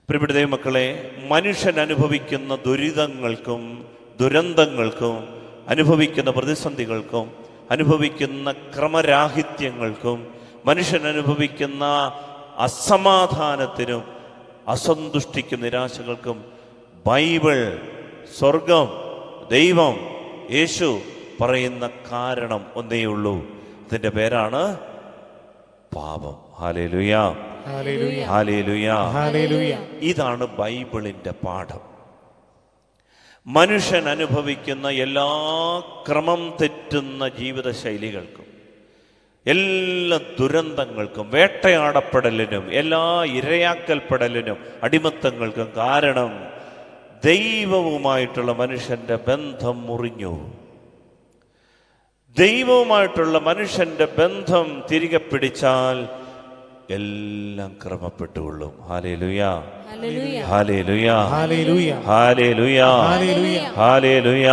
പ്രിയപ്പെട്ട ദൈവമക്കളെ, മനുഷ്യൻ അനുഭവിക്കുന്ന ദുരിതങ്ങൾക്കും ദുരന്തങ്ങൾക്കും അനുഭവിക്കുന്ന പ്രതിസന്ധികൾക്കും അനുഭവിക്കുന്ന ക്രമരാഹിത്യങ്ങൾക്കും മനുഷ്യൻ അനുഭവിക്കുന്ന അസമാധാനത്തിനും അസന്തുഷ്ടിക്കും നിരാശകൾക്കും ബൈബിൾ, സ്വർഗം, ദൈവം, യേശു പറയുന്ന കാരണം ഒന്നേയുള്ളൂ. അതിൻ്റെ പേരാണ് പാപം. Hallelujah, hallelujah, hallelujah. ഇതാണ് ബൈബിളിൻ്റെ പാഠം. മനുഷ്യൻ അനുഭവിക്കുന്ന എല്ലാ ക്രമം തെറ്റുന്ന ജീവിത ശൈലികൾക്കും എല്ലാ ദുരന്തങ്ങൾക്കും വേട്ടയാടപ്പെടലിനും എല്ലാ ഇരയാക്കൽപ്പെടലിനും അടിമത്തങ്ങൾക്കും കാരണം ദൈവവുമായിട്ടുള്ള മനുഷ്യന്റെ ബന്ധം മുറിഞ്ഞു. ദൈവവുമായിട്ടുള്ള മനുഷ്യന്റെ ബന്ധം തിരികെ പിടിച്ചാൽ എല്ലാം ക്രമപ്പെട്ടുകൊള്ളും. Hallelujah, hallelujah, hallelujah, hallelujah, hallelujah, hallelujah.